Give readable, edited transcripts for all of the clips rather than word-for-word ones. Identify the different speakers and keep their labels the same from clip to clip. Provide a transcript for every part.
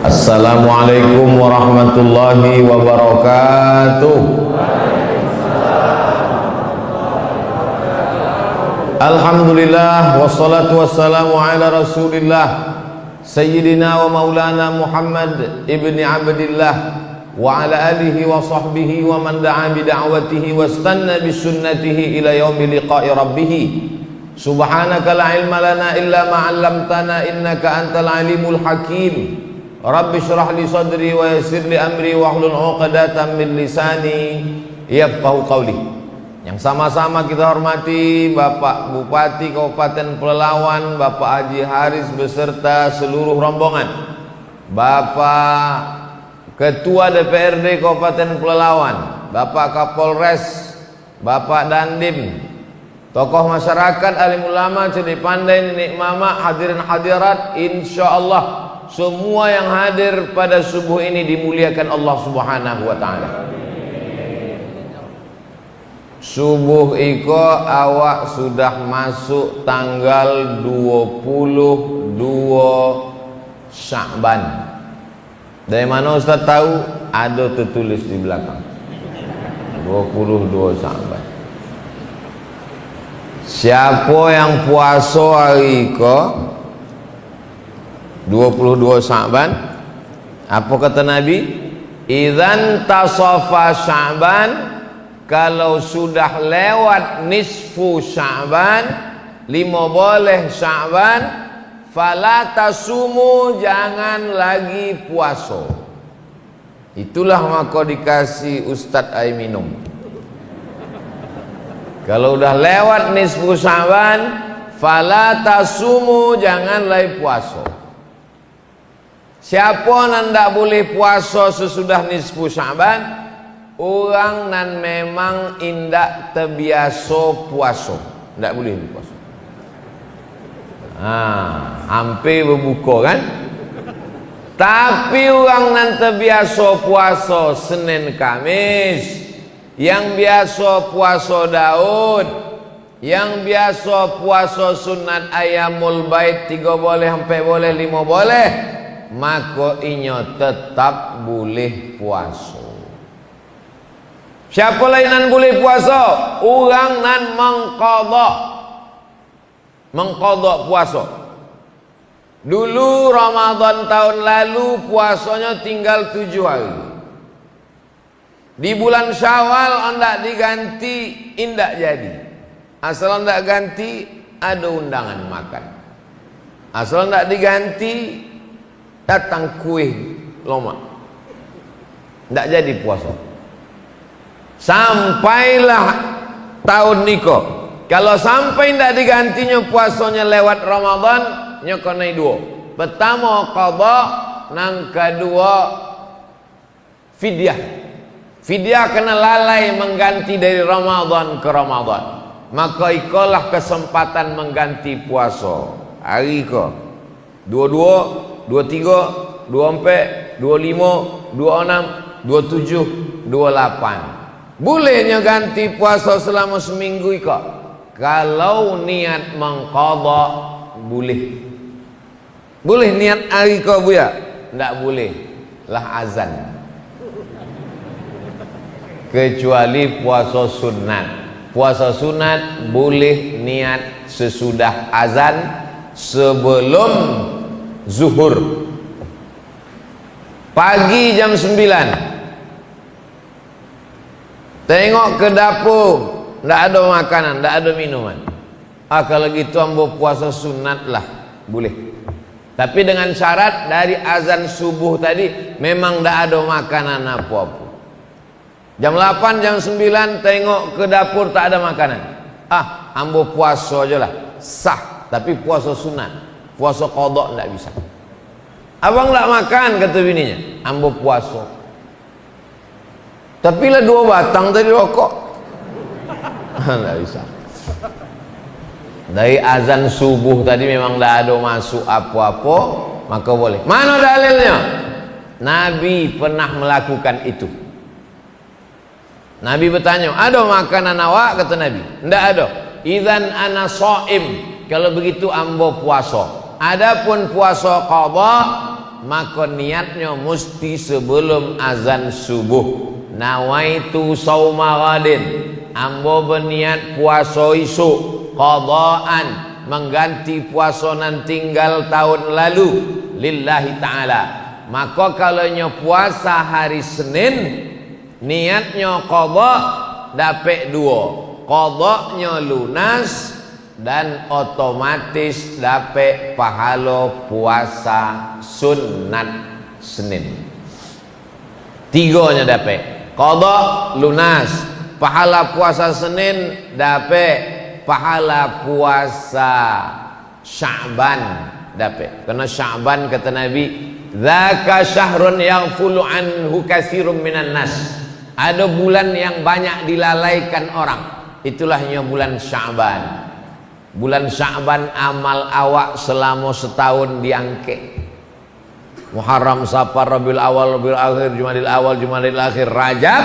Speaker 1: Assalamualaikum warahmatullahi wabarakatuh. Alhamdulillah wassalatu wassalamu ala rasulillah Sayyidina wa maulana Muhammad ibni Abdillah wa ala alihi wa sahbihi wa man da'a bida'watihi wa istanna bisunnatihi ila yaumi liqa'i rabbih. Subhanaka la ilma lana illa ma 'allamtana innaka antal alimul hakim. Rabbi syrah li sadri wa yassir li amri wa hlul 'uqdatam min lisani yafqahu qawli. Yang sama-sama kita hormati Bapak Bupati Kabupaten Pelalawan, Bapak Haji Haris beserta seluruh rombongan, Bapak Ketua DPRD Kabupaten Pelalawan, Bapak Kapolres, Bapak Dandim, tokoh masyarakat, alim ulama, cerdik pandai, nenek mama, hadirin hadirat, insyaallah semua yang hadir pada subuh ini dimuliakan Allah Subhanahu wa taala. Subuh iko awak sudah masuk tanggal 22 Sya'ban. Dari mana Ustaz tahu? Ada tertulis di belakang 22 Sya'ban. Siapa yang puasa hari iko 22 Sya'ban, apa kata Nabi? Idzan tasafa Sya'ban, kalau sudah lewat nisfu Sya'ban, 15 Sya'ban, fala tasumu, jangan lagi puasa. Itulah maka dikasih Ustadz air minum. Kalau udah lewat nisfu Sya'ban, fala tasumu, jangan lagi puasa. Siapa yang tidak boleh puasa sesudah nisfu Sya'ban? Orang nan memang indak terbiasa puasa, tidak boleh puasa. Hampir berbuka kan? Tapi orang nan terbiasa puasa Senin Kamis, yang biasa puasa Daud, yang biasa puasa sunat ayamul bait 3 boleh sampai boleh 5 boleh, maka inyo tetap boleh puasa. Siapa lain nan boleh puasa? Orang nan mengqadha puasa. Dulu Ramadan tahun lalu puasanya tinggal 7 hari. Di bulan Syawal hendak diganti, indak jadi. Asal hendak ganti, ada undangan makan. Asal hendak diganti, datang kuih lomak. Ndak jadi puasa. Sampailah tahun niko. Kalau sampai ndak digantinya puasanya lewat Ramadan, nyokonai 2. Pertama qadha, nang kedua fidyah. Fidyah kena lalai mengganti dari Ramadan ke Ramadan. Maka ikolah kesempatan mengganti puasa. Hari ko 22, 23, 24, 25, 26, 27, 28. Bolehnya ganti puasa selama seminggu iko. Kalau niat mengqadha boleh. Boleh niat hari ko buya? Ndak boleh. Lah azan. Kecuali puasa sunat. Puasa sunat boleh niat sesudah azan, sebelum zuhur. Pagi jam 9 tengok ke dapur, ndak ada makanan, ndak ada minuman. Kalau gitu ambo puasa sunat lah, boleh. Tapi dengan syarat dari azan subuh tadi memang ndak ada makanan apa-apa. Jam 8, jam 9 tengok ke dapur tak ada makanan. Ambo puasa aja lah, sah. Tapi puasa sunat, puasa qadha ndak bisa. Abang ndak makan, kata bininya, ambo puasa. Tapi lah 2 batang tadi rokok. Nggak bisa. Dari azan subuh tadi memang nggak ada masuk apa-apa, maka boleh. Mana dalilnya? Nabi pernah melakukan itu. Nabi bertanya, ada makanan awak? Kata Nabi, nggak ada. Idzan ana shaim, kalau begitu ambo puasa. Adapun puasa qadha, maka niatnya mesti sebelum azan subuh. Nawaitu sauma ghadin, ambo berniat puasa isuk, qadaan, mengganti puasa nan tinggal tahun lalu lillahi ta'ala. Maka kalaunya puasa hari Senin, niatnya qada dapat 2, qadanya lunas dan otomatis dapat pahala puasa sunat Senin. 3-nya dapat qada lunas, pahala puasa Senin, dapat pahala puasa Sya'ban dapat. Karena Sya'ban kata Nabi, dzaka syahrun yaghfulu anhu katsirun minan nas. Ada bulan yang banyak dilalaikan orang, itulahnya bulan Sya'ban. Bulan Sya'ban amal awak selama setahun diangkat. Muharram, Safar, Rabiul Awal, Rabiul Akhir, Jumadil Awal, Jumadil Akhir, Rajab,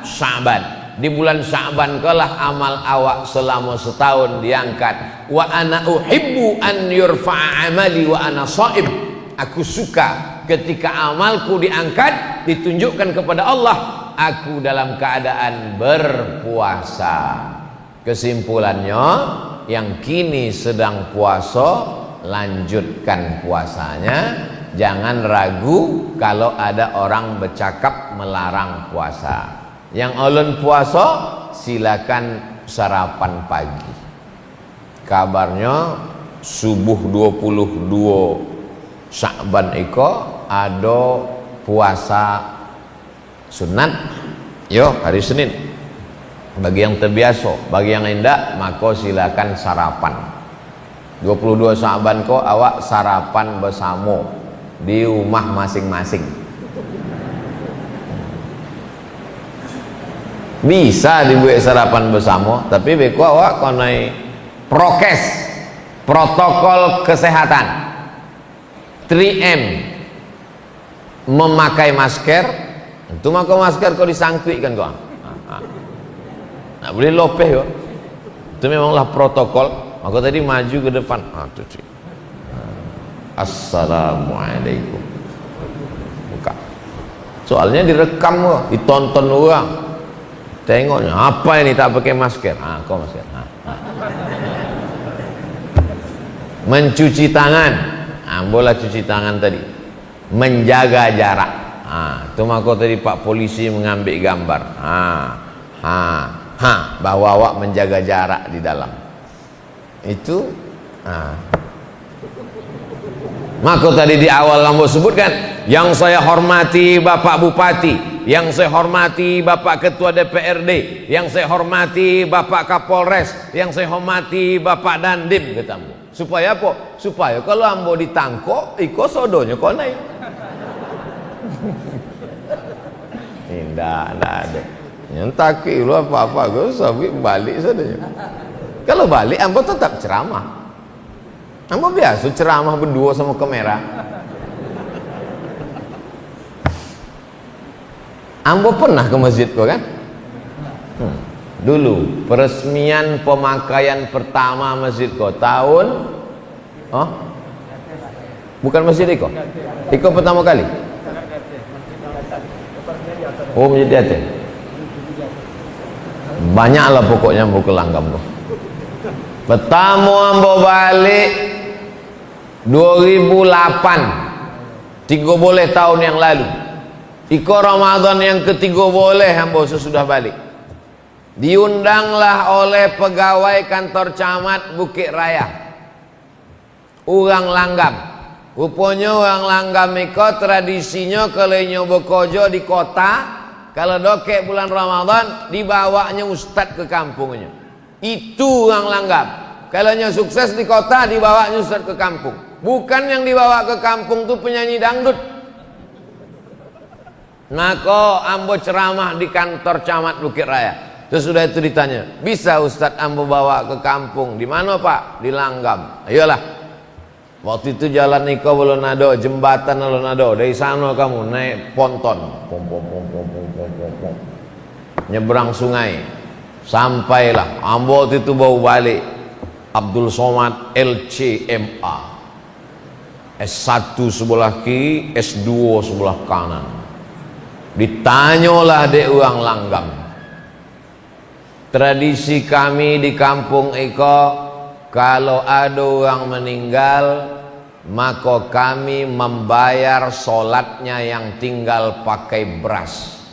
Speaker 1: Sya'ban. Di bulan Sya'ban kalah amal awak selama setahun diangkat. Wa ana uhibbu an yurfa'a amali wa ana shaim. Aku suka ketika amalku diangkat, ditunjukkan kepada Allah, aku dalam keadaan berpuasa. Kesimpulannya, yang kini sedang puasa, lanjutkan puasanya. Jangan ragu kalau ada orang bercakap melarang puasa. Yang ulun puasa, silakan sarapan pagi. Kabarnya subuh 22 Sya'ban iko ada puasa sunat. Yo, hari Senin. Bagi yang terbiasa, bagi yang tidak, maka silakan sarapan. 22 Sya'ban ko awak sarapan bersama di rumah masing-masing. Bisa dibuat sarapan bersama, tapi beku awak konai prokes, protokol kesehatan, 3M, memakai masker. Itu maka masker kau disangkutkan kau. Nah, boleh lopeh kok. Itu memanglah protokol. Maka tadi maju ke depan. Assalamualaikum. Buka. Soalnya direkam kok, ditonton orang. Tengoknya, apa ini tak pakai masker? Kau masker. Mencuci tangan. Boleh cuci tangan tadi. Menjaga jarak. Itu maka tadi Pak Polisi mengambil gambar. Bahwa awak menjaga jarak di dalam. Itu maka tadi di awal Lambo sebutkan, yang saya hormati Bapak Bupati, yang saya hormati Bapak Ketua DPRD, yang saya hormati Bapak Kapolres, yang saya hormati Bapak Dandim, kata Ambo. Supaya apa? Supaya kalau Ambo ditangkok, iko sodonya kau naik. Tidak ada. Yang taki lu apa-apa, gue sabit balik saja. Kalau balik Ambo tetap ceramah. Ambo biasa ceramah berdua sama kamera. Ambo pernah ke masjid kok kan? Dulu peresmian pemakaian pertama masjid kok tahun bukan masjid Iko. Iko pertama kali. Oh, masjid Yatim. Banyaklah pokoknya Ambo ke Langgam tuh. Pertama Ambo balik 2008, 3 boleh tahun yang lalu. Iko Ramadan yang ketiga boleh Ambo sesudah balik. Diundanglah oleh pegawai kantor camat Bukit Raya, orang Langgam. Rupanya orang Langgam iko tradisinya kalau nyoba kojo di kota, kalau dokek bulan Ramadan dibawanya ustad ke kampungnya. Itu orang Langgam. Kalau sukses di kota dibawanya ustad ke kampung. Bukan yang dibawa ke kampung tuh penyanyi dangdut. Maka Ambo ceramah di kantor camat Bukit Raya. Terus sudah itu ditanya, bisa Ustadz Ambo bawa ke kampung? Di mana Pak? Di Langgam. Ayolah. Waktu itu jalan Niko belum ada, jembatan belum ada. Dari sana kamu naik ponton, nyebrang sungai, sampailah. Ambo waktu itu bawa balik Abdul Somad LCMA. S1 sebelah kiri, S2 sebelah kanan. Ditanyalah dek orang langgam. Tradisi kami di kampung Eko, kalau ada orang meninggal, maka kami membayar solatnya yang tinggal pakai beras.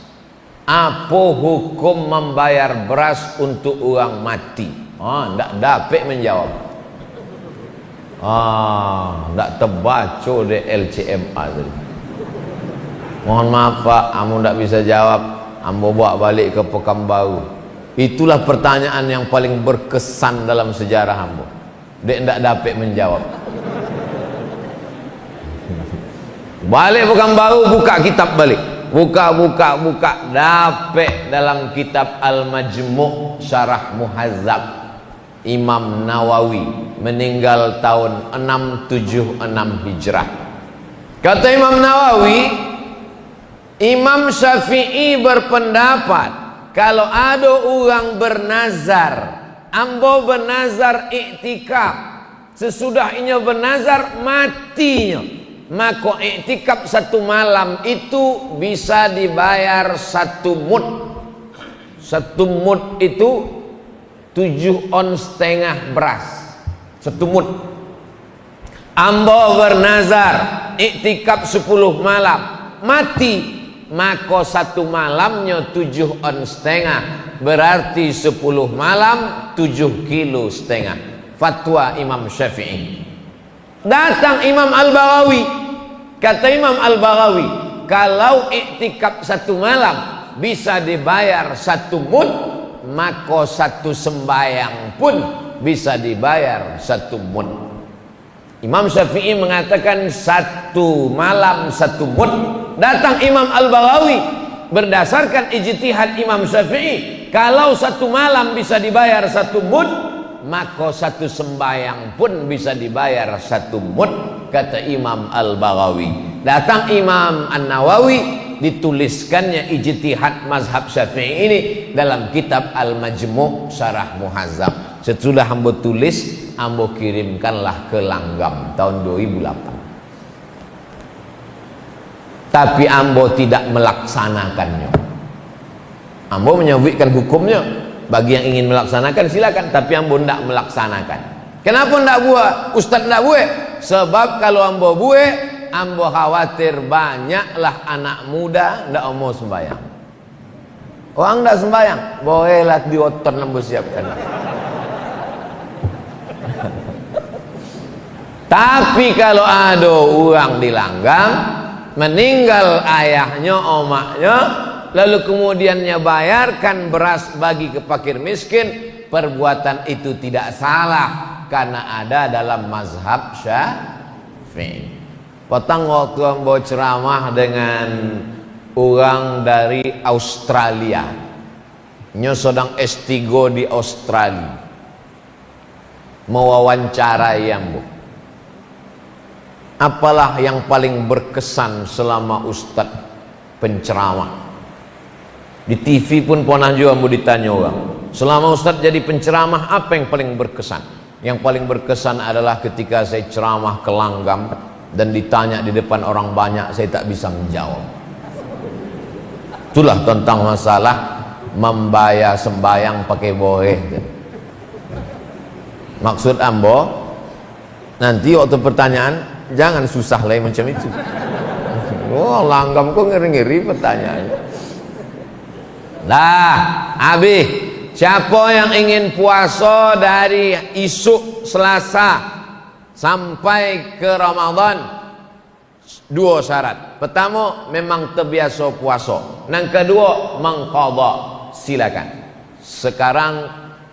Speaker 1: Apa hukum membayar beras untuk orang mati? Ndak dapat menjawab. Ndak terbaca di LCMA tadi. Mohon maaf Pak, kamu ndak bisa jawab. Ambo bawa balik ke Pekanbaru. Itulah pertanyaan yang paling berkesan dalam sejarah ambo. Dek ndak dapat menjawab. Balik Pekanbaru, buka kitab balik. Buka, dapet dalam kitab Al-Majmu' Syarah Muhazzab Imam Nawawi, meninggal tahun 676 Hijrah. Kata Imam Nawawi, Imam Syafi'i berpendapat kalau ada orang bernazar, ambo bernazar iktikaf, sesudahnya bernazar matinya, maka iktikaf 1 malam itu bisa dibayar 1 mud. 1 mud itu 7,5 ons beras. 1 mud. Ambo bernazar iktikaf 10 malam, mati, maka 1 malamnya 7,5 ons, berarti 10 malam 7,5 kilo. Fatwa Imam Syafi'i. Datang Imam Al-Baghawi, kata Imam Al-Baghawi, kalau iktikaf 1 malam bisa dibayar 1 mud, maka 1 sembayang pun bisa dibayar 1 mud. Imam Syafi'i mengatakan 1 malam 1 mud. Datang Imam Al-Baghawi, berdasarkan ijtihad Imam Syafi'i, kalau 1 malam bisa dibayar 1 mud, maka 1 sembayang pun bisa dibayar 1 mud, kata Imam Al-Baghawi. Datang Imam An-Nawawi, dituliskannya ijtihad mazhab Syafi'i ini dalam kitab Al-Majmu' Syarah Muhazzab. Sesudah ambo tulis, ambo kirimkanlah ke Langgam tahun 2008. Tapi ambo tidak melaksanakannya. Ambo menyebutkan hukumnya. Bagi yang ingin melaksanakan silakan, tapi ambo tidak melaksanakan. Kenapa tidak buat? Ustaz tidak buat? Sebab kalau ambo buat, ambo khawatir banyaklah anak muda tidak mau sembahyang. Orang tidak sembahyang, bolehlah diotor ambo siapkan. Tapi kalau ada orang di Langgam meninggal ayahnya, omaknya, lalu kemudiannya bayarkan beras bagi ke fakir miskin, perbuatan itu tidak salah karena ada dalam mazhab Syafi'i. Petang waktu ambo ceramah dengan orang dari Australia, nyo sedang S3 di Australia, mewawancarai ambo. Apalah yang paling berkesan selama Ustaz penceramah? Di TV pun pernah juga mau ditanya orang, selama Ustaz jadi penceramah apa yang paling berkesan? Yang paling berkesan adalah ketika saya ceramah ke Langgam dan ditanya di depan orang banyak, saya tak bisa menjawab. Itulah tentang masalah membayar sembayang pakai boleh. Maksud ambo, nanti waktu pertanyaan jangan susah lah macam itu. Oh, Langgam kok ngeri-ngeri pertanyaannya. Lah, Abi, siapa yang ingin puasa dari isuk Selasa sampai ke Ramadan? 2 syarat. Pertama, memang terbiasa puasa. Yang kedua, mengqadha. Silakan. Sekarang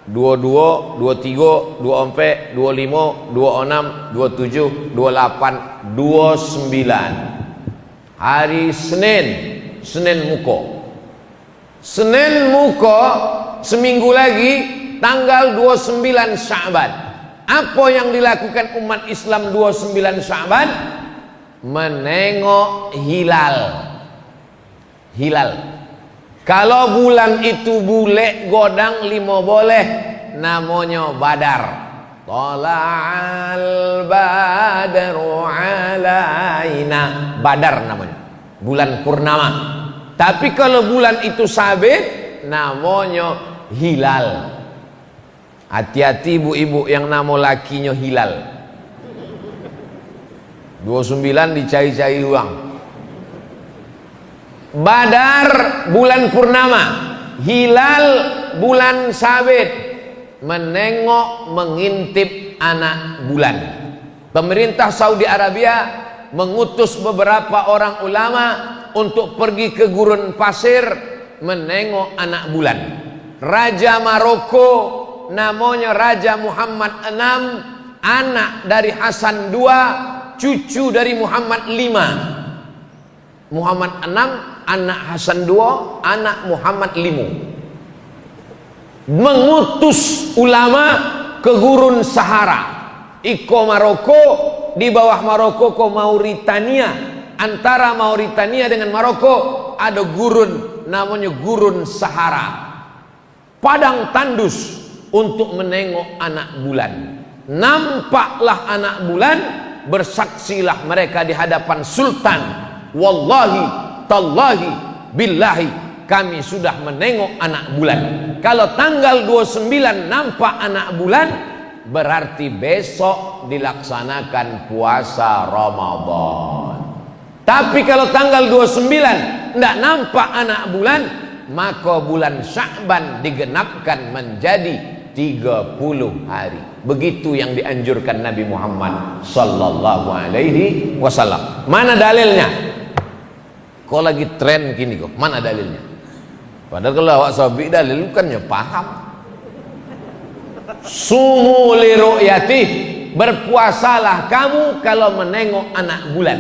Speaker 1: 22, 23, 24, 25, 26, 27, 28, 29. Hari Senin muka. Senin muka seminggu lagi tanggal 29 Sya'ban. Apa yang dilakukan umat Islam 29 Sya'ban? Menengok hilal. Kalau bulan itu bule godang 5 boleh, namanya badar. Tala'al badru alaina. Badar namanya, bulan purnama. Tapi kalau bulan itu sabit, namanya hilal. Hati-hati ibu-ibu yang nama lakinya hilal. 29 dicari-cari uang. Badar bulan purnama, hilal bulan sabit. Menengok, mengintip anak bulan. Pemerintah Saudi Arabia mengutus beberapa orang ulama untuk pergi ke gurun pasir menengok anak bulan. Raja Maroko namanya Raja Muhammad VI, anak dari Hasan II, cucu dari Muhammad V. Muhammad VI, anak Hasan II, anak Muhammad V. Mengutus ulama ke gurun Sahara. Iko Maroko, di bawah Maroko ke Mauritania. Antara Mauritania dengan Maroko ada gurun namanya gurun Sahara. Padang tandus untuk menengok anak bulan. Nampaklah anak bulan, bersaksilah mereka di hadapan sultan. Wallahi, tallahi, billahi, kami sudah menengok anak bulan. Kalau tanggal 29 nampak anak bulan, berarti besok dilaksanakan puasa Ramadan. Tapi kalau tanggal 29 tidak nampak anak bulan, maka bulan Sya'ban digenapkan menjadi 30 hari. Begitu yang dianjurkan Nabi Muhammad sallallahu alaihi wasallam. Mana dalilnya? Kau lagi tren gini kok. Mana dalilnya? Padahal kalau awak sabik dalil bukannya paham. Sumu li ru'yati, berpuasalah kamu kalau menengok anak bulan.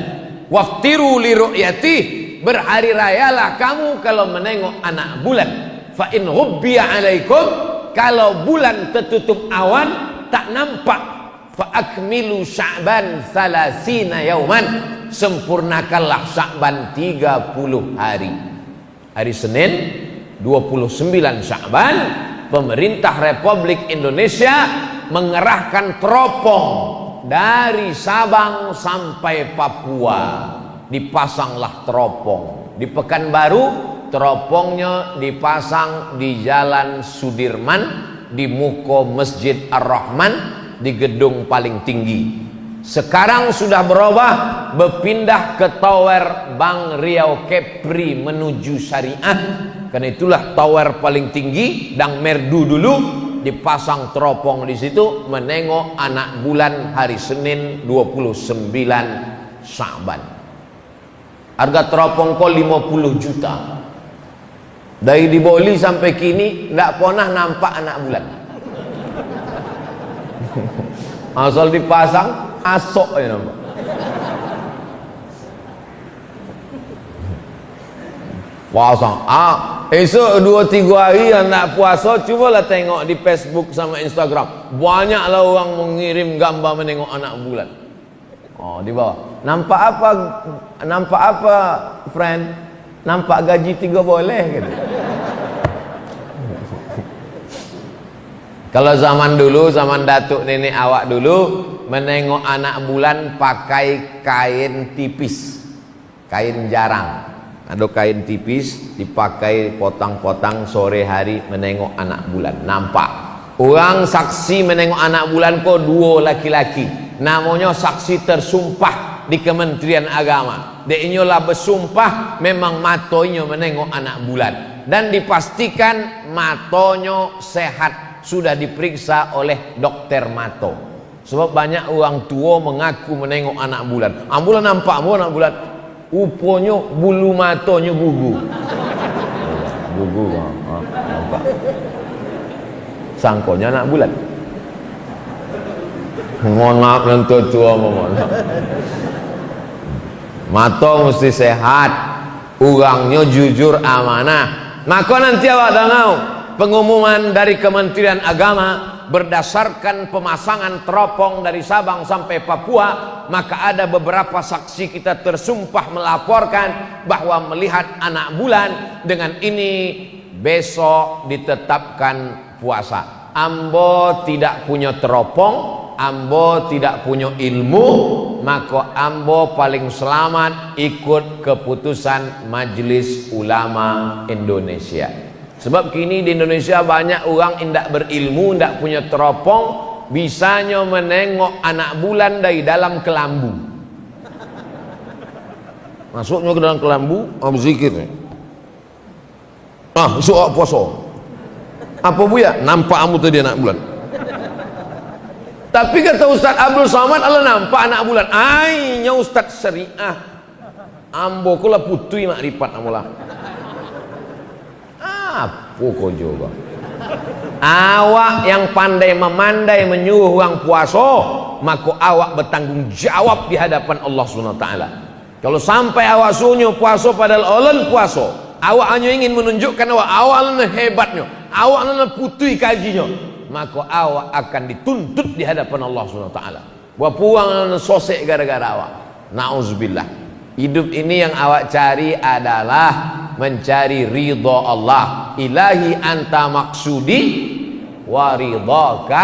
Speaker 1: Waftiru li ru'yati, berhari rayalah kamu kalau menengok anak bulan. Fa in ghubbiya alaikum, kalau bulan tertutup awan tak nampak, fa akmilu Sya'ban 30 yauman, sempurnakanlah Sya'ban 30 hari. Hari Senin 29 Sya'ban, pemerintah Republik Indonesia mengerahkan teropong dari Sabang sampai Papua. Dipasanglah teropong. Di Pekanbaru teropongnya dipasang di Jalan Sudirman, di muko Masjid Ar-Rahman, di gedung paling tinggi. Sekarang sudah berubah, berpindah ke Tower Bank Riau Kepri menuju Syariah. Karena itulah tower paling tinggi, dan merdu dulu dipasang teropong di situ menengok anak bulan hari Senin 29 Sya'ban. Harga teropong kok 50 juta. Dari di Boli sampai kini tidak pernah nampak anak bulan. Asal dipasang, asok ya nampak. Pasang. Esok 2-3 hari yang nak puasa, cubalah tengok di Facebook sama Instagram. Banyaklah orang mengirim gambar menengok anak bulan. Oh, di bawah. Nampak apa? Nampak apa, friend? Nampak gaji 3 boleh gitu. Kalau zaman dulu, zaman datuk nenek awak dulu, menengok anak bulan pakai kain tipis, kain jarang. Ada kain tipis dipakai potang-potang sore hari menengok anak bulan. Nampak orang saksi menengok anak bulan kok 2 laki-laki, namanya saksi tersumpah di Kementerian Agama. Dia inyolah bersumpah memang matonya menengok anak bulan, dan dipastikan matonya sehat, sudah diperiksa oleh dokter mato. Sebab banyak orang tua mengaku menengok anak bulan. Ambulan nampak anak bulan, uponya bulu matonya gugu. Gugu, nampak. Sangkonya anak bulan. Mohon maaf nanti tua, mohon maaf. Mata mesti sehat, orangnya jujur amanah. Maka nanti awak dengar pengumuman dari Kementerian Agama berdasarkan pemasangan teropong dari Sabang sampai Papua, maka ada beberapa saksi kita tersumpah melaporkan bahwa melihat anak bulan, dengan ini besok ditetapkan puasa. ambo tidak punya teropong, ambo tidak punya ilmu, maka ambo paling selamat ikut keputusan Majelis Ulama Indonesia. Sebab kini di Indonesia banyak orang tidak berilmu, tidak punya teropong, bisanya menengok anak bulan dari dalam kelambu. Masuknya ke dalam kelambu, berzikir. Besok puasa. Apa buya? Nampak kamu tadi anak bulan. Tapi kata Ustaz Abdul Somad, Allah nampak anak bulan. Ainya Ustaz Syariah. Ambo kula putui makrifat amulah. Apa kau juga? Awak yang pandai memandai menyuruh orang puasa, maka awak bertanggung jawab di hadapan Allah Subhanahu wa taala. Kalau sampai awak suruh puasa padahal Allah puasa, awak hanya ingin menunjukkan awak hebatnya, awak putui kajinya, maka awak akan dituntut di hadapan Allah Subhanahu wa taala. Buat puang sosek gara-gara awak. Nauzubillah. Hidup ini yang awak cari adalah mencari ridha Allah. Ilahi anta maksudi wa ridhaka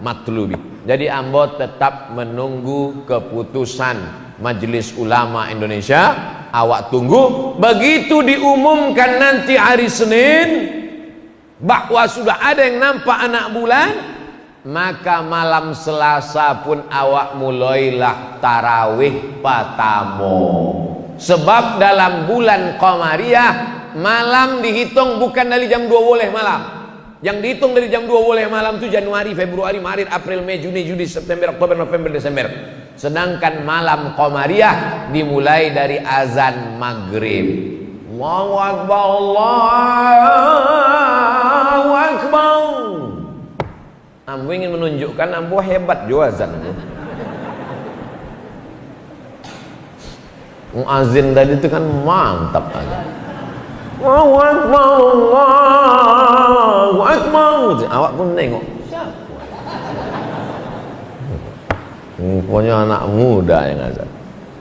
Speaker 1: matlubi. Jadi ambo tetap menunggu keputusan Majelis Ulama Indonesia. Awak tunggu, begitu diumumkan nanti hari Senin bahwa sudah ada yang nampak anak bulan, maka malam Selasa pun awak mulailah tarawih patamo. Sebab dalam bulan Qamariyah malam dihitung bukan dari jam 2 boleh malam. Yang dihitung dari jam 2 boleh malam itu Januari, Februari, Maret, April, Mei, Juni, Juli, September, Oktober, November, Desember. Sedangkan malam Qamariyah dimulai dari azan maghrib. Allahu Akbar, Allahu Akbar. Ambo ingin menunjukkan ambo hebat juga azan. Muazin tadi itu kan mantap aja. Allahu Akbar, Allahu Akbar. Awak pun nengok. Pokoknya anak muda yang azan.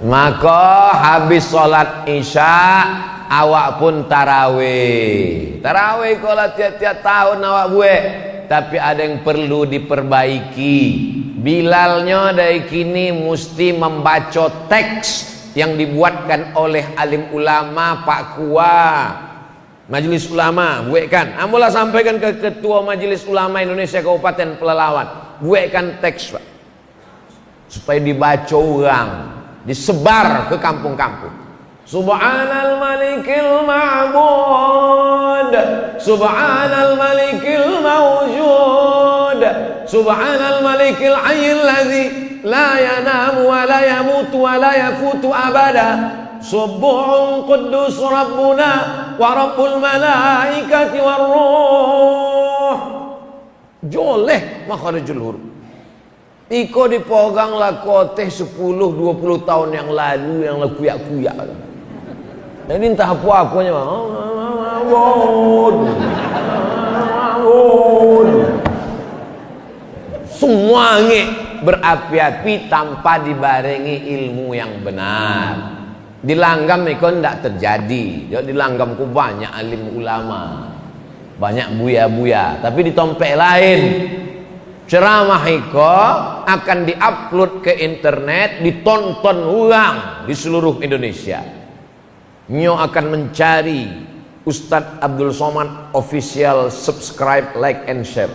Speaker 1: Maka habis sholat isya awak pun tarawih. Tarawih kalau tiap-tiap tahun awak buat. Tapi ada yang perlu diperbaiki. Bilalnya dari kini mesti membaca teks yang dibuatkan oleh alim ulama Pak Kua, Majelis Ulama. Buatkan, ambolah sampaikan ke Ketua Majelis Ulama Indonesia Kabupaten Pelalawan. Buatkan teks Pak, supaya dibaca orang, disebar ke kampung-kampung. Subhanal malikil ma'bud, subhanal malikil mawjud, subhanal malikil hayyil ladzi la yanamu wa la yamutu wa la yafutu abada, subuhun quddus rabbuna wa rabbul malaikati war ruh. Joleh makharijul huruf. Iko dipegang laku teh 10-20 tahun yang lalu yang kuyak-kuyak. Jadi entah apa-apanya semua berapi-api tanpa dibarengi ilmu yang benar. Di langgam itu tidak terjadi. Jadi di langgamku banyak alim ulama, banyak buya-buya, tapi di tompek lain ceramah itu akan diupload ke internet, ditonton ulang di seluruh Indonesia. Nyo akan mencari Ustadz Abdul Somad official, subscribe, like and share.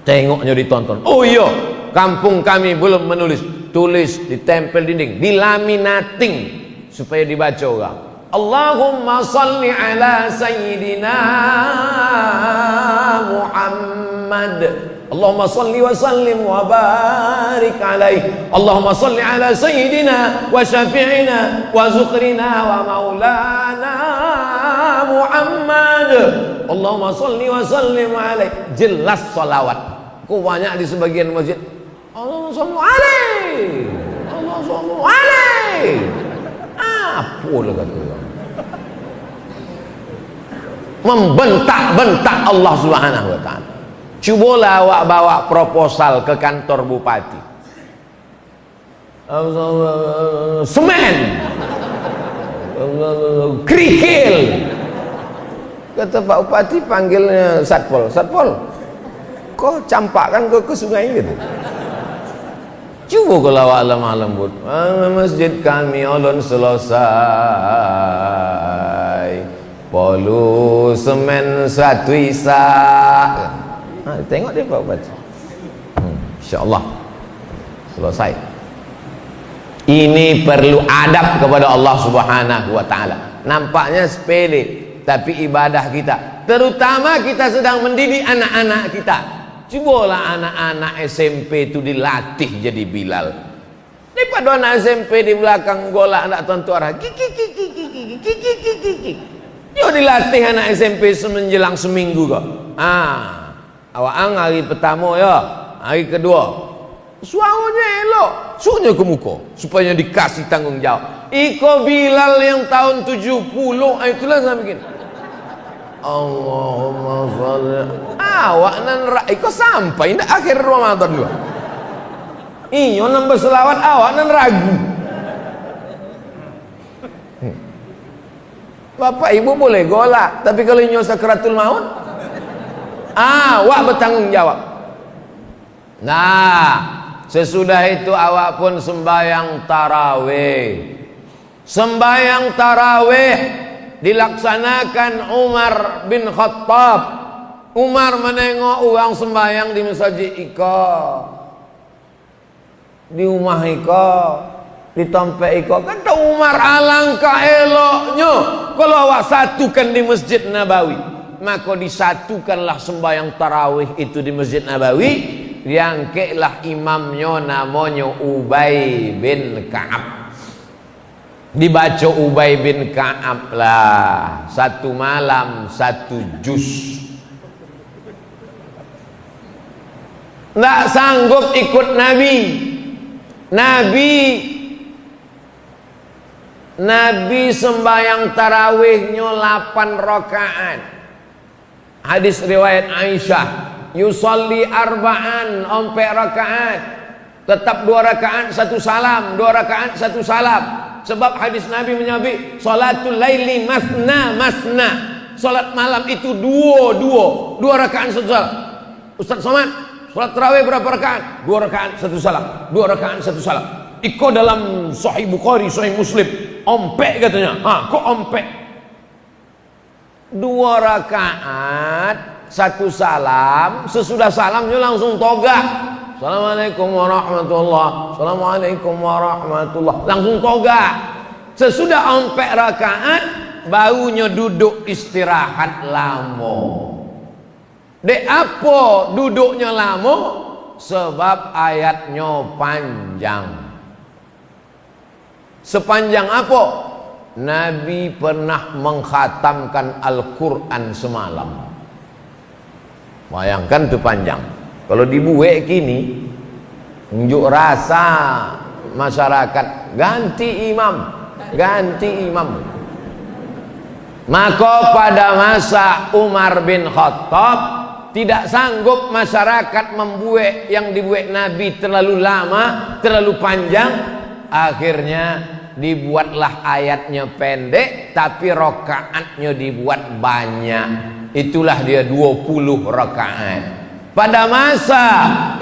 Speaker 1: Tengoknya ditonton. Oh iya, kampung kami belum menulis, tulis ditempel dinding, dilaminating supaya dibaca orang. Allahumma salli ala sayyidina Muhammad. Allahumma salli wa sallim wa barik alaih. Allahumma salli ala sayyidina wa syafi'ina wa zukrina wa maulana Muhammad. Allahumma salli wa sallim alaih. Jelas salawat. Kok banyak di sebagian masjid, Allahumma salli alaih, Allahumma salli alaih. Apa lah kata orang, membentak-bentak Allah Subhanahu wa ta'ala. Cubalah awak bawa proposal ke kantor bupati. Semen, kerikil, Kata Pak Bupati panggilnya Satpol. Satpol, kok campakkan ke sungai gitu. Coba kalau alam-alam bud, masjid kami ulun selesai, polu semen satu isa. Tengok deh Pak Bupati. InsyaAllah selesai. Ini perlu adab kepada Allah Subhanahu wa Ta'ala. Nampaknya sepele, tapi ibadah kita, terutama kita sedang mendidik anak-anak kita. Cobalah anak-anak SMP itu dilatih jadi Bilal. Daripada anak SMP di belakang golak anak tonton arah yo dilatih anak SMP menjelang seminggu kok. Awak hari pertama ya, hari kedua suaranya elok, suruhnya ke muka supaya dikasih tanggung jawab. Iko Bilal yang tahun 70, itulah saya bikin. Allahumma sholli. Awak nan iko sampai ndak akhir Ramadan juga. Iyo nambah selawat awak nan ragu. Bapak ibu boleh golak, tapi kalau inyo sakratul maut, awak bertanggung jawab. Nah, sesudah itu awak pun sembahyang tarawih. Sembahyang tarawih dilaksanakan Umar bin Khattab. Umar menengok orang sembahyang di masjid iko, di rumah iko, di tempat iko. Kata Umar, alangkah eloknya kalau awak satukan di Masjid Nabawi. Maka disatukanlah sembahyang tarawih itu di Masjid Nabawi. Diangkatlah imamnya namanya Ubay bin Ka'ab. Dibaca Ubay bin Ka'ab lah, satu malam satu juz. Nggak sanggup ikut Nabi. Nabi sembahyang tarawihnya 8 rakaat. Hadis riwayat Aisyah, yusalli arba'an, 4 rakaat, tetap 2 rakaat 1 salam, 2 rakaat 1 salam. Sebab hadis Nabi menyebut salatul laili masna masna, salat malam itu 2 rakaat 1 salam. Ustaz Somad, salat tarawih berapa rakaat? 2 rakaat 1 salam, 2 rakaat 1 salam. Iko dalam Sahih Bukhari, Sahih Muslim, ompek katanya. Kok ompek? 2 rakaat 1 salam, sesudah salamnya langsung toga. Assalamualaikum warahmatullah, assalamualaikum warahmatullah, langsung toga. Sesudah ompek rakaat, barunya duduk istirahat lama. Dek apa duduknya lama? Sebab ayatnya panjang. Sepanjang apa? Nabi pernah mengkhatamkan Al-Quran semalam. Bayangkan itu panjang. Kalau dibuat kini, unjuk rasa masyarakat ganti imam. Maka pada masa Umar bin Khattab tidak sanggup masyarakat membuat yang dibuat Nabi terlalu lama, terlalu panjang. Akhirnya dibuatlah ayatnya pendek, tapi rakaatnya dibuat banyak. Itulah dia 20 rakaat. Pada masa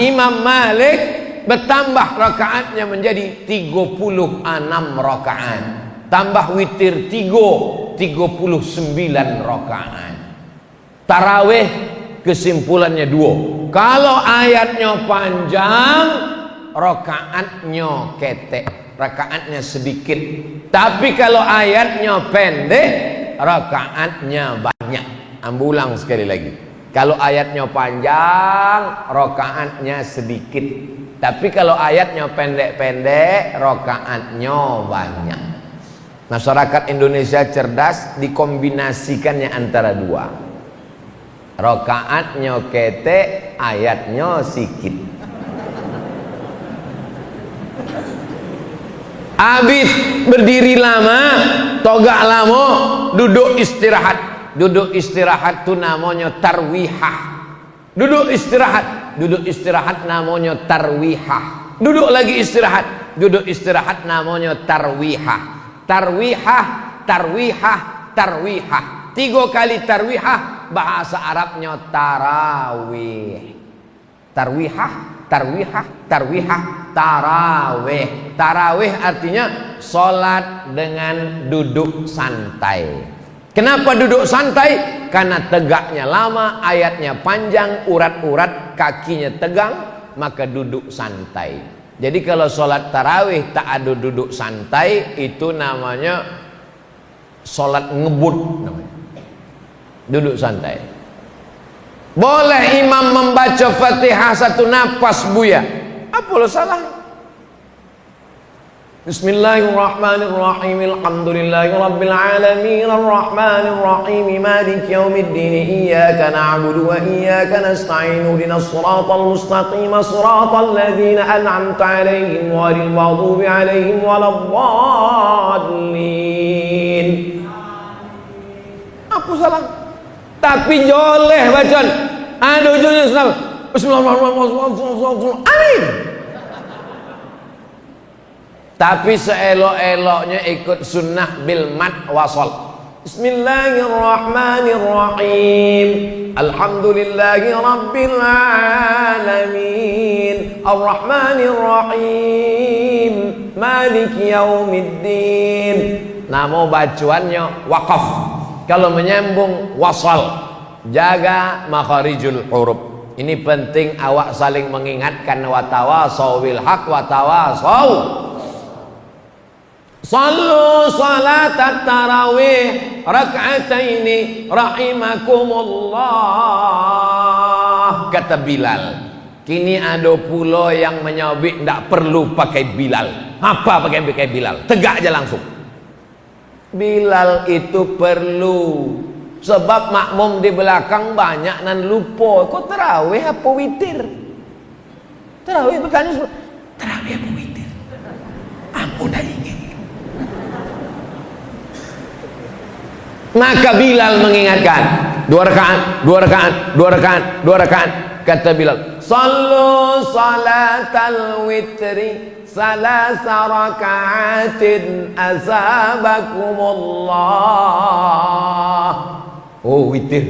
Speaker 1: Imam Malik bertambah rakaatnya menjadi 36 rakaat. Tambah witir 39 rakaat. Tarawih kesimpulannya 2. Kalau ayatnya panjang, rakaatnya ketek, rakaatnya sedikit. Tapi kalau ayatnya pendek, rakaatnya banyak. Ambulang sekali lagi. Kalau ayatnya panjang, rakaatnya sedikit. Tapi kalau ayatnya pendek-pendek, rakaatnya banyak. Masyarakat Indonesia cerdas, dikombinasikannya antara 2. Rakaatnya ketek, ayatnya sikit. Abid berdiri lama, togak lama, duduk istirahat. Duduk istirahat itu namanya tarwihah. Duduk istirahat namanya tarwihah. Duduk lagi istirahat, duduk istirahat namanya tarwihah. Tarwihah. 3 kali tarwihah, bahasa Arabnya tarawih. Tarwihah, tarwihah, tarwihah, tarawih. Tarawih artinya solat dengan duduk santai. Kenapa duduk santai? Karena tegaknya lama, ayatnya panjang, urat-urat kakinya tegang, maka duduk santai. Jadi kalau sholat tarawih tak ada duduk santai, itu namanya sholat ngebut namanya. Duduk santai. Boleh imam membaca Fatihah satu nafas buya, apa lo salah? Bismillahirrahmanirrahim. Alhamdulillahirabbil alamin arrahmanir rahim maliki yaumiddin iyyaka na'budu wa iyyaka nasta'in ihdinas siratal mustaqim siratal ladzina an'amta 'alaihim ghairil maghdubi 'alaihim waladdallin. Apa salah? Tapi joleh bacaan. Ada ujungnya Bismillahirrahmanirrahim. Amin. Tapi seelok-eloknya ikut sunnah bil mad wasal. Bismillahirrahmanirrahim. Alhamdulillahi rabbil alamin. Arrahmanirrahim. Maliki yaumiddin. Nama bacaannya waqaf. Kalau menyambung wasal. Jaga makharijul huruf. Ini penting awak saling mengingatkan, wa tawasau bil haq wa tawasau. Sallu salatat tarawih rak'ataini rahimakumullah, kata Bilal. Kini ada pula yang menyabik tak perlu pakai Bilal. Apa pakai Bilal? Tegak aja langsung. Bilal itu perlu, sebab makmum di belakang banyak nan lupa. Kok tarawih apa witir? Tarawih bertanya, tarawih apa witir? Ampun dah ingin. Maka Bilal mengingatkan, 2 rakaat, 2 rakaat, 2 rakaat, 2 rakaat. Kata Bilal, sallu salatal witri salasa rakaatin asabakumullah. Oh, witir.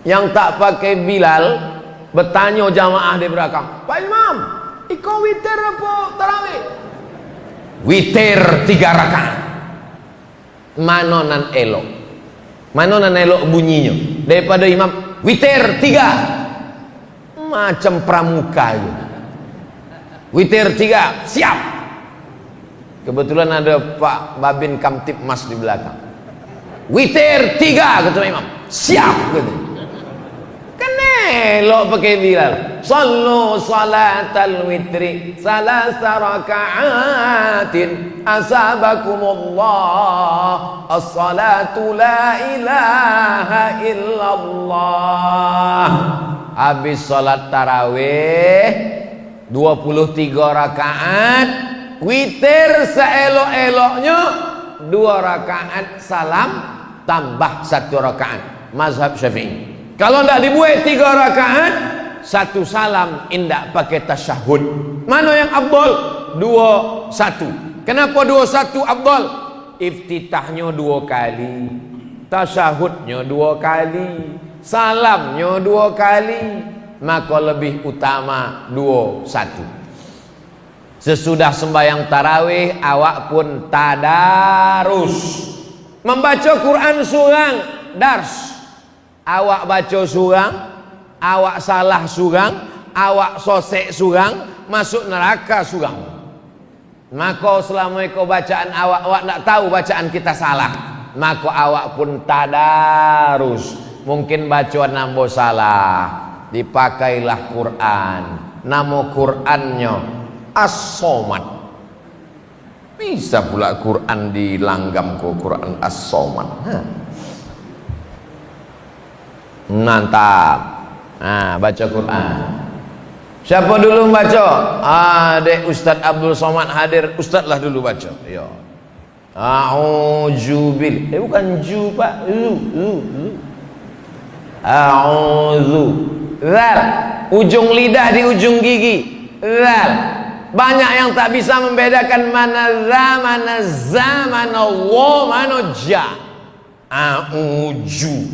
Speaker 1: Yang tak pakai Bilal bertanya jamaah di belakang, Pak Imam, ikut witir apa tarawih? Witir 3 rakaat. Mana nan elok bunyinya daripada imam witir 3, macam pramuka itu. Witir 3 siap. Kebetulan ada Pak Babin Kamtipmas di belakang. Witir 3 kata imam, siap gitu. Kan elok pakai Bilal. Sallu salatal witri salasa raka'atin asabakumullah. As-salatu la ilaha illallah. Habis salat tarawih 23 rakaat, witir seelok-eloknya 2 rakaat salam tambah 1 rakaat. Mazhab Syafi'i. Kalau tidak dibuat 3 rakaat, 1 salam, indak pakai tasyahud. Mana yang afdal? 2-1. Kenapa 2-1 afdal? Iftitahnya 2 kali, tasyahudnya 2 kali, salamnya 2 kali, maka lebih utama 2-1. Sesudah sembahyang tarawih, awak pun tadarus, membaca Quran surang, dars. Awak baca surang, awak salah surang, awak sosek surang, masuk neraka surang. Maka selama ikut bacaan awak nak tahu bacaan kita salah, maka awak pun tadarus. Mungkin bacaan nambah salah, dipakailah Quran. Nama Qurannya As-Somad. Bisa pula Quran dilanggam ke Quran As-Somad. Mantap. Baca Quran. Siapa dulu baca? Dek Ustaz Abdul Somad hadir. Ustaz lah dulu baca. Ya. A'udzubil. Bukan ju Pak. A'udzu. Zal. Ujung lidah di ujung gigi. Zal. Banyak yang tak bisa membedakan mana za, mana za, mana wa, mana ja. A'uju.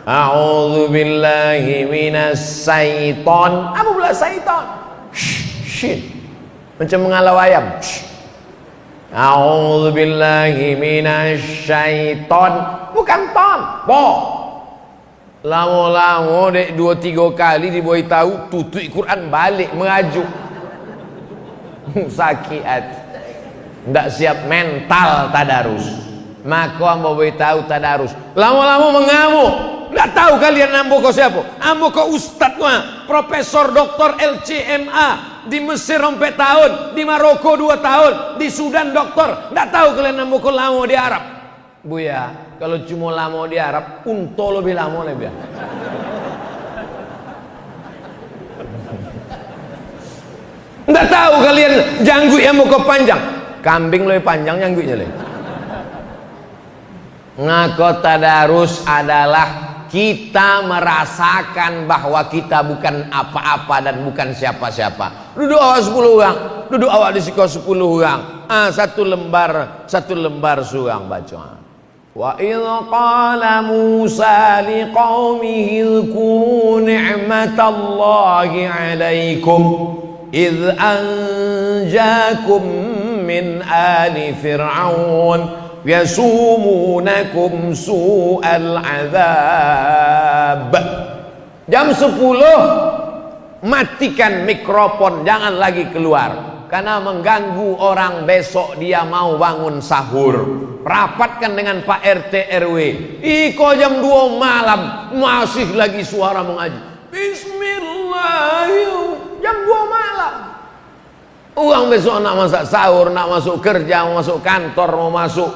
Speaker 1: A'udzu billahi minas syaiton. Apa pula syaiton? Shit. Macam mengalau ayam. A'udzu billahi minas syaiton. Bukan ton. Bo. Lama-lama dek 2-3 kali dibuai tahu tutup Quran balik mengajuk. Sakit hati. Ndak siap mental tadarus. Maka ambo boleh tahu tadarus. Lama-lama mengamuk. Ndak tahu kalian ambo ko siapa? Ambo ko ustadz mah, profesor doktor LCMA di Mesir 4 tahun, di Maroko 2 tahun, di Sudan doktor. Ndak tahu kalian ambo ko lama di Arab. Buya, kalau cuma lama di Arab, unto lebih lama lebih. Ndak tahu kalian janggut yang muka panjang. Kambing lebih panjang janggutnya lebih. Ngaku tadarus adalah kita merasakan bahwa kita bukan apa-apa dan bukan siapa-siapa. Duduk awak 10 orang, duduk awak di siko 10 orang. Satu lembar surang baca. Wa idh qala Musa liqaumihi dhkuru ni'matallahi 'alaikum idh anjakum min ali fir'aun yasumunakum su'al azab. Jam 10 matikan mikrofon, jangan lagi keluar karena mengganggu orang besok dia mau bangun sahur. Rapatkan dengan Pak RT RW. Iko jam 2 malam masih lagi suara mengaji. Bismillahirrahmanirrahim. Jam 2 malam. Orang besok nak masak sahur, nak masuk kerja, mau masuk kantor, mau masuk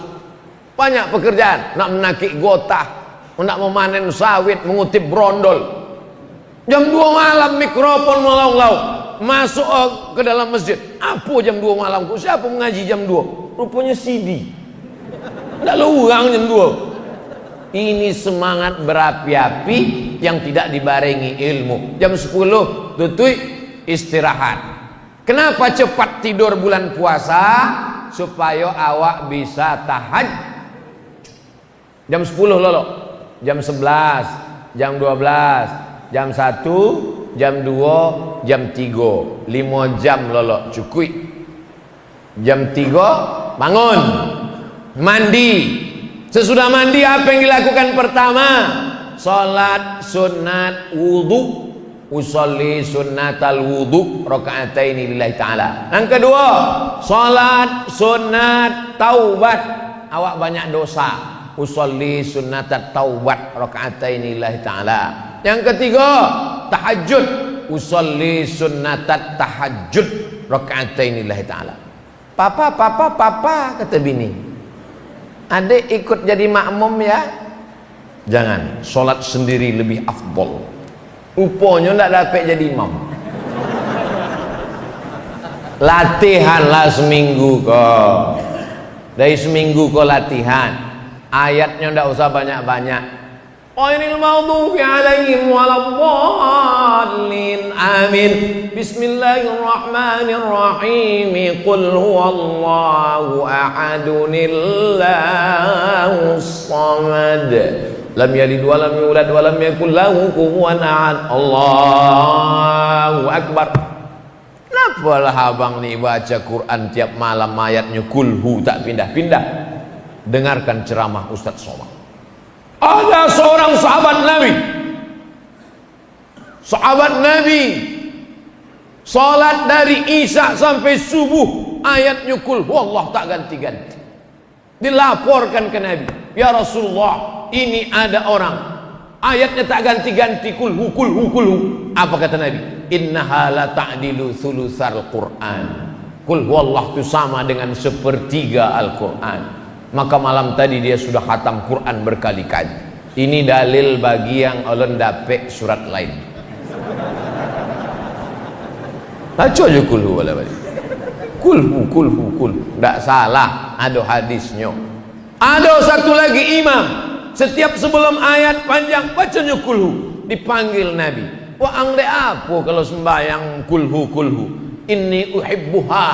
Speaker 1: banyak pekerjaan, nak menakik gotah, nak memanen sawit, mengutip brondol. Jam 2 malam mikrofon melaung-laung masuk ke dalam masjid. Apa jam 2 malam? Siapa mengaji jam 2? Rupanya CD. Tidak lurang jam 2. Ini semangat berapi-api yang tidak dibarengi ilmu. Jam 10 tutui istirahat. Kenapa cepat tidur bulan puasa? Supaya awak bisa tahajud. Jam 10 lolo, jam 11, jam 12, jam 1, jam 2, jam 3, 5 jam lolo cukup. Jam 3 bangun, mandi. Sesudah mandi apa yang dilakukan pertama? Salat sunat wudu. Usolli sunnatal wudu raka'ataini lillahi ta'ala. Yang kedua, salat sunat taubat. Awak banyak dosa. Usolli sunnatat taubat raka'ataini lillahi ta'ala. Yang ketiga, tahajud. Usolli sunnatat tahajud raka'ataini lillahi ta'ala. Papa kata bini. Adik ikut jadi makmum ya? Jangan, salat sendiri lebih afdol. Upanya tak dapat jadi imam. Latihanlah seminggu kau. Dari seminggu kau latihan. Ayatnya tak usah banyak-banyak. Ghairil maghdubi alaihim waladdallin. Amin. Bismillahirrahmanirrahim. Qul huwallahu ahadunillahus samad. Lam yalid wa lam yulad wa lam yakul lahu kufuwan ahad. Allahu akbar. Kenapa lah abang ni baca Quran tiap malam ayatnya kulhu tak pindah-pindah? Dengarkan ceramah Ustaz Somad. Ada seorang sahabat Nabi salat dari Isya sampai subuh ayatnya kulhu Allah tak ganti-ganti. Dilaporkan ke Nabi, ya Rasulullah, ini ada orang ayatnya tak ganti-ganti kulhu. Apa kata Nabi? Innaha la ta'dilu thulusal Qur'an. Qul huwallahu itu sama dengan 1/3 Al-Qur'an. Maka malam tadi dia sudah khatam Quran berkali-kali. Ini dalil bagi yang ulun dapet surat lain. Baca aja kulhu wala balik. Kulhu. Tak salah, ada hadisnya. Ada satu lagi imam, setiap sebelum ayat panjang bacanya kulhu. Dipanggil Nabi. Wah angde apa kalau sembahyang kulhu. Inni uhibbuha.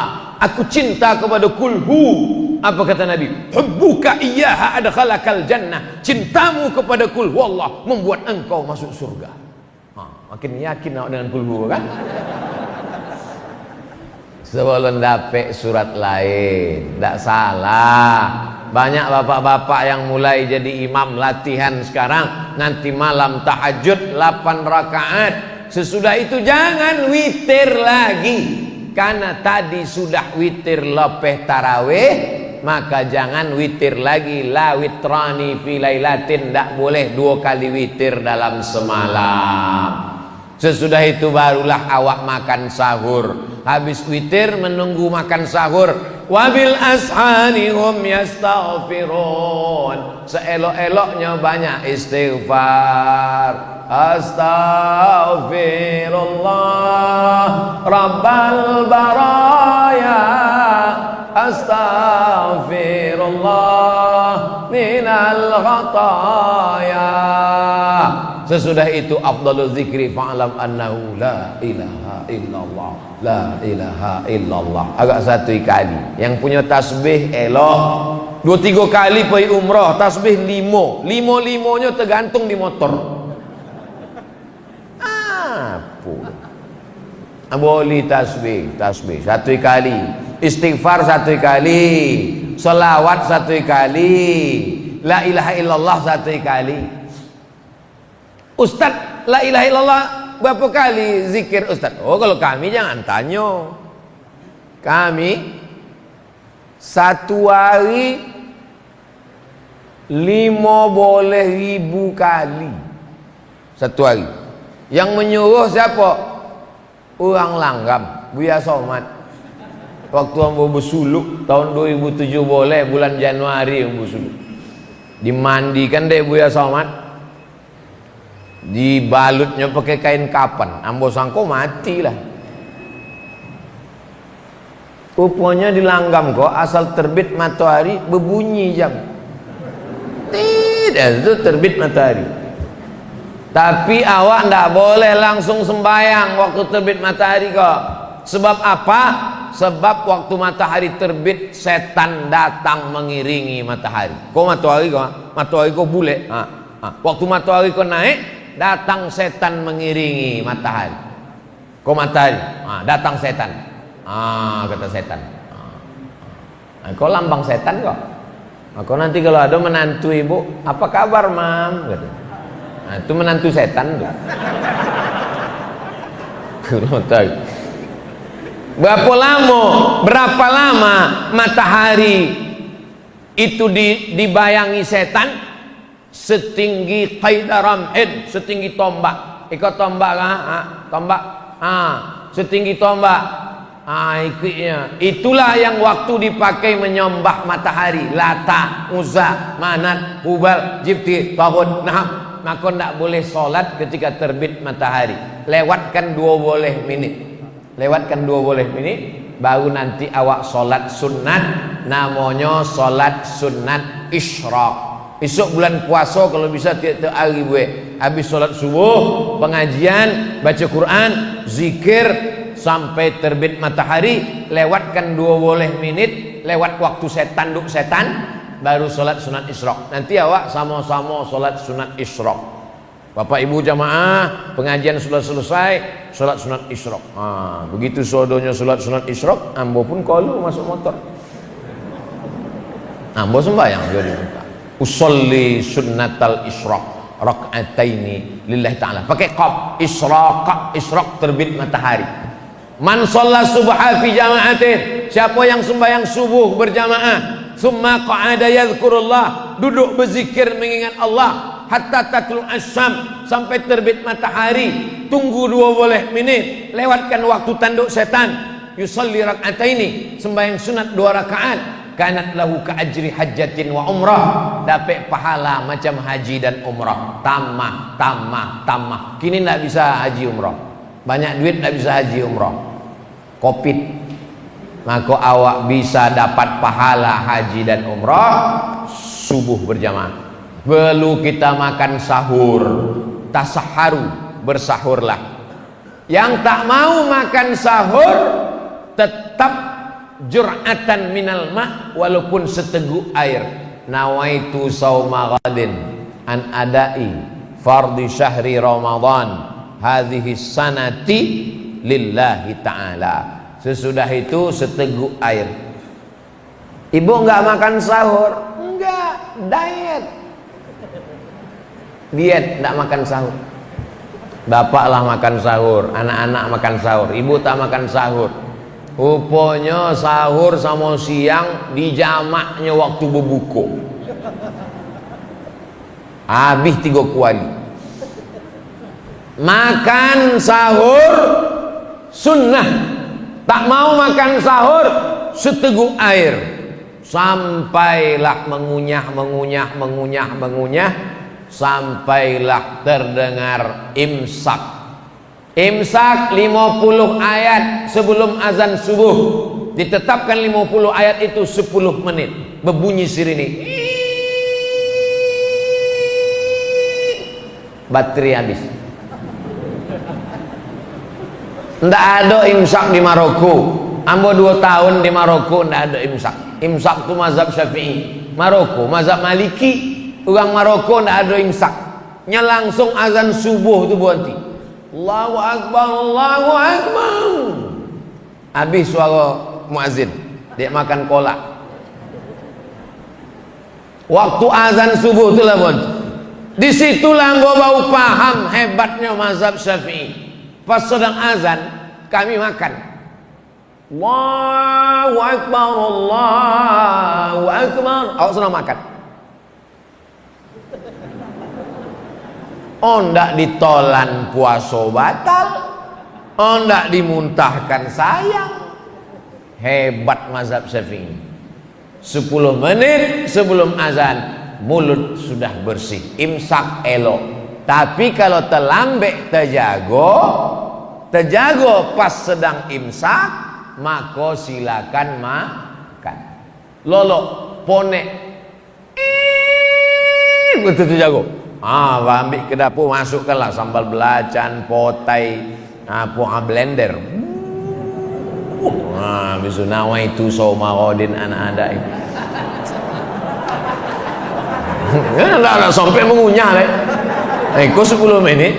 Speaker 1: Aku cinta kepada kulhu. Apa kata Nabi? Hubbuka iyyaha adkhalakal jannah. Cintamu kepada kul huwallah membuat engkau masuk surga. Makin yakin dengan kul huwallah kan? Sebelum dapet surat lain, tidak salah. Banyak bapak-bapak yang mulai jadi imam latihan sekarang, nanti malam tahajud 8 rakaat. Sesudah itu jangan witir lagi, karena tadi sudah witir lepeh tarawih, maka jangan witir lagi. La witrani fi lailatin, tidak boleh 2 kali witir dalam semalam. Sesudah itu barulah awak makan sahur. Habis witir menunggu makan sahur. Wabil ashari hum yastaghfirun. Seelok-eloknya banyak istighfar. Astaghfirullah Rabbal baraya. Astaghfirullah minal khataya. Sesudah itu afdalul zikri fa'lam annahu la ilaha illallah. La ilaha illallah. Agak 1 kali. Yang punya tasbih elok 2-3 kali pergi umrah, tasbih 5. 5-5-nya tergantung di motor. Apa? Boleh tasbih 1 kali, istighfar 1 kali, selawat 1 kali, la ilaha illallah 1 kali. Ustaz, la ilaha illallah berapa kali zikir Ustaz? Oh, kalau kami jangan tanya. Kami 1 hari 5 boleh 1000 kali 1 hari. Yang menyuruh siapa? Orang Langgam, Buya Somad. Waktu ambo bersuluk tahun 2007 boleh bulan Januari ambo bersuluk. Dimandikan deh Buya Somad. Dibalutnya pakai kain kapan, ambo sangko matilah. Rupanya di Langgam kok asal terbit matahari berbunyi jam. Tidak, itu terbit matahari. Tapi awak ndak boleh langsung sembahyang waktu terbit matahari kok. Sebab apa? Sebab waktu matahari terbit setan datang mengiringi matahari. Kok matahari kok bule. Waktu matahari kok naik, datang setan mengiringi matahari. Kok matahari? Datang setan. Kata setan. Kok lambang setan kok? Kok nanti kalau ada menantu ibu, apa kabar mam? Kata. Itu menantu setan. Berapa lama matahari itu dibayangi setan? Setinggi qaidaramid, setinggi tombak. Ikut tombak tombak. Setinggi tombak. Itulah yang waktu dipakai menyembah matahari. Lata, Uzza, Manat, Hubal, Jibti, Tahun, Naham. Maka tidak boleh sholat ketika terbit matahari. Lewatkan 2 menit. Lewatkan 2 menit, baru nanti awak sholat sunat. Namanya sholat sunat isyraq. Esok bulan puasa kalau bisa tiap-tiap hari buat. Habis sholat subuh, pengajian, baca Quran, zikir sampai terbit matahari. Lewatkan 2 menit, lewat waktu setan duk setan, baru sholat sunat isyraq. Nanti awak sama-sama sholat sunat isyraq. Bapak ibu jamaah, pengajian sudah selesai, sholat sunat isyraq. Begitu sodonya sholat sunat isyraq, ambo pun kalau masuk motor. Ambo sembahyang jadi muka. Usolli sunnatal isyraq rak'ataini lillahi ta'ala. Pakai qaf, isyraq terbit matahari. Man shalla subha fi jama'atin, siapa yang sembahyang subuh berjamaah, summa qa'ada yadhkurullah, duduk berzikir mengingat Allah, hatta tatlu asyam, sampai terbit matahari, tunggu 2 menit, lewatkan waktu tanduk setan, yusalli rak'ataini, sembahyang sunat 2 rakaat, kanat lahu ka ajri hajjatin wa umrah, dapat pahala macam haji dan umrah. Tamah. Kini tidak bisa haji umrah, banyak duit tidak bisa haji umrah, Covid. Maka awak bisa dapat pahala haji dan umrah subuh berjamaah. Perlu kita makan sahur, tasaharu, bersahurlah. Yang tak mau makan sahur tetap jur'atan minal ma', walaupun seteguk air. Nawaitu sauma ghadin an adai fardhi syahri Ramadan hadhihi sanati lillahi ta'ala. Sesudah itu seteguk air. Ibu enggak makan sahur? Enggak, diet. Diet, enggak makan sahur. Bapaklah makan sahur, anak-anak makan sahur, ibu tak makan sahur. Rupanya sahur sama siang dijamaknya waktu berbuka. Habis 3 kuali. Makan sahur sunnah. Tak mau makan sahur seteguk air. Sampailah mengunyah sampailah terdengar imsak. Imsak 50 ayat sebelum azan subuh. Ditetapkan 50 ayat itu 10 menit. Berbunyi sirine. Baterai habis. Ndak ada imsak di Maroko. Ambo 2 tahun di Maroko ndak ada imsak. Imsak itu mazhab Syafi'i. Maroko mazhab Maliki. Orang Maroko ndak ada imsak. Nya langsung azan subuh itu berhenti. Allahu Akbar, Allahu Akbar. Habis suara muazin. Dia makan kolak. Waktu azan subuh itulah berhenti. Di situlah gua baru paham hebatnya mazhab Syafi'i. Pas sedang azan kami makan. Allahu Akbar, Allahu Akbar. Awak senang makan. Oh, ndak ditolan puasa batal. Oh, ndak dimuntahkan sayang. Hebat mazhab Syafi'i. 10 menit sebelum azan mulut sudah bersih, imsak elok. Tapi kalau terlambat terjago pas sedang imsak, maka silakan makan. Lolo ponek betul terjago. Ambil ke dapur, masukkanlah sambal belacan, potai, blender. Bisu nawaitu sauma ghadin an adai. Enggak sampai mengunyah leh. Kok 10 menit.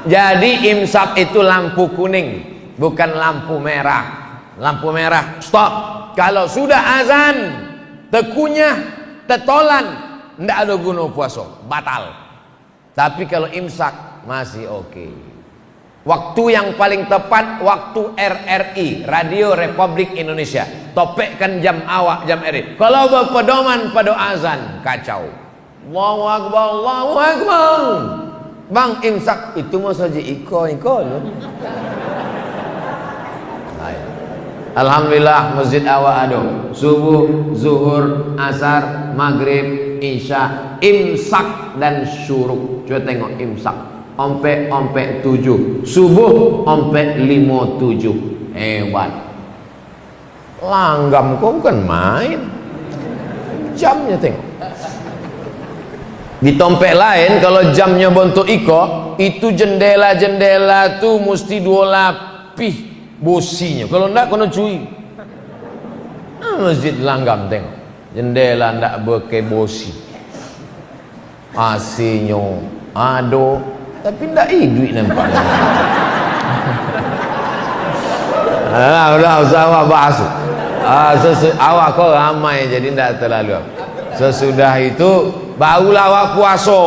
Speaker 1: Jadi imsak itu lampu kuning, bukan lampu merah. Lampu merah stop. Kalau sudah azan tekunyah, tetolan, ndak ada guna puasa, batal. Tapi kalau imsak masih oke. Waktu yang paling tepat waktu RRI, Radio Republik Indonesia. Topekkan jam awak, jam RRI. Kalau berpedoman pada azan, kacau. Allahu Akbar, Allahu Akbar. Bang imsak itu mau saja iko loh. Alhamdulillah masjid awak ada subuh, zuhur, asar, maghrib, isya, imsak dan syuruk. Coba tengok imsak. Ompe 7, subuh ompe 5:07. Hebat. Langgam kok bukan main. Jamnya tengok. Di tempat lain kalau jamnya bentuk iko, itu jendela-jendela tuh mesti 2 lapis bosinya. Kalau enggak kena cuy. Masjid Langgam tengok. Jendela enggak berke bosi. AC-nya ado, tapi enggak duit nampaknya. Udah usah awak bahas. Awak kau ramai jadi enggak terlalu. Sesudah itu barulah awak puasa.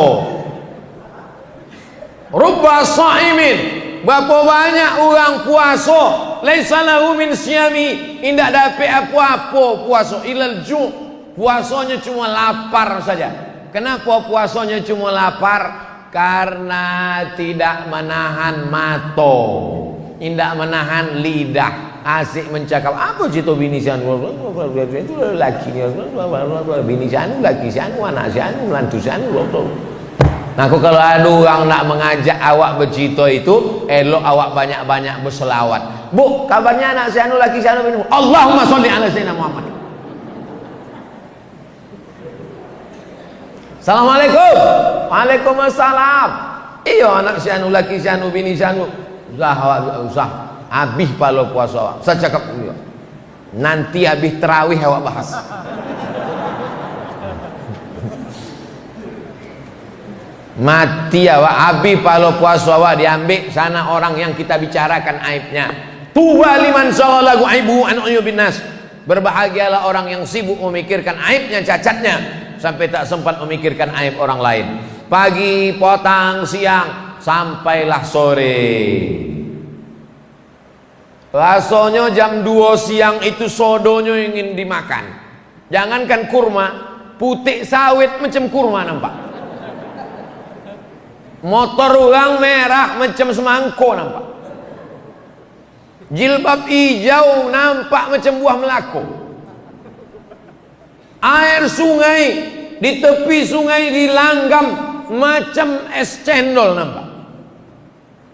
Speaker 1: Rubba sha'imin, berapa banyak orang puasa laisa lahu min siyami, indak dapat apa-apa puasa ilal ju', puasanya cuma lapar saja. Kenapa puasanya cuma lapar? Karena tidak menahan mata, tidak menahan lidah. Asik mencakap apa cerita bini sianu itu laki bini sianu, laki sianu, anak sianu, lantu sianu. Nah, kalau ada orang nak mengajak awak bercerita itu, elok awak banyak-banyak berselawat. Bu, kabarnya anak sianu, laki sianu, bini. Allahumma sholli ala sayyidina Muhammad. Assalamualaikum. Waalaikumsalam. Iya anak sianu, laki sianu, bini sianu. Usah. Habis palo puasa awak. Saya cakap juga. Nanti habis terawih awak bahas. Mati awak, habis palo puasa awak diambil sana orang yang kita bicarakan aibnya. Tuba liman shaghalahu aibu an uyubin nas. Berbahagialah orang yang sibuk memikirkan aibnya, cacatnya, sampai tak sempat memikirkan aib orang lain. Pagi, petang, siang, sampailah sore. Rasanya jam 2 siang itu sodonya ingin dimakan. Jangankan kurma, putih sawit macam kurma nampak. Motor orang merah macam semangko nampak. Jilbab hijau nampak macam buah melako. Air sungai di tepi sungai dilanggam macam es cendol nampak.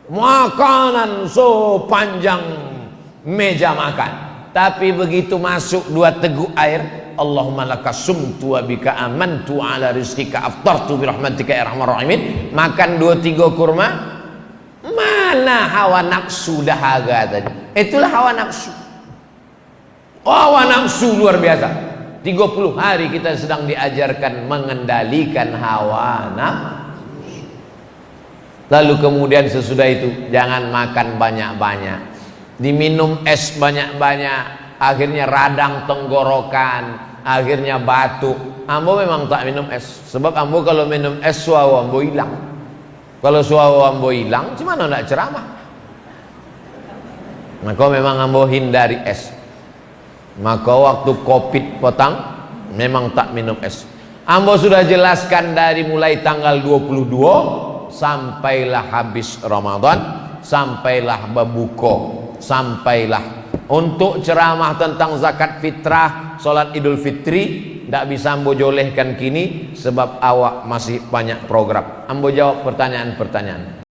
Speaker 1: Makanan sepanjang meja makan, tapi begitu masuk 2 teguk air, Allahumma laka sumtu wa bika amantu ala rizqika aftartu bi rahmatika ya arhamar rahimin, makan 2-3 kurma, mana hawa nafsu dahaga tadi. Itulah hawa nafsu. Hawa nafsu luar biasa. 30 hari kita sedang diajarkan mengendalikan hawa nafsu. Lalu kemudian sesudah itu jangan makan banyak-banyak, diminum es banyak-banyak, akhirnya radang tenggorokan, akhirnya batuk. Ambo memang tak minum es, sebab ambo kalau minum es suawa ambo hilang. Kalau suawa ambo hilang, gimana nak ceramah? Maka memang ambo hindari es. Maka waktu Covid petang memang tak minum es. Ambo sudah jelaskan dari mulai tanggal 22 sampailah habis Ramadan, sampailah berbuka, sampailah untuk ceramah tentang zakat fitrah, solat Idul Fitri, tidak bisa ambo jolehkan kini sebab awak masih banyak program. Ambo jawab pertanyaan-pertanyaan.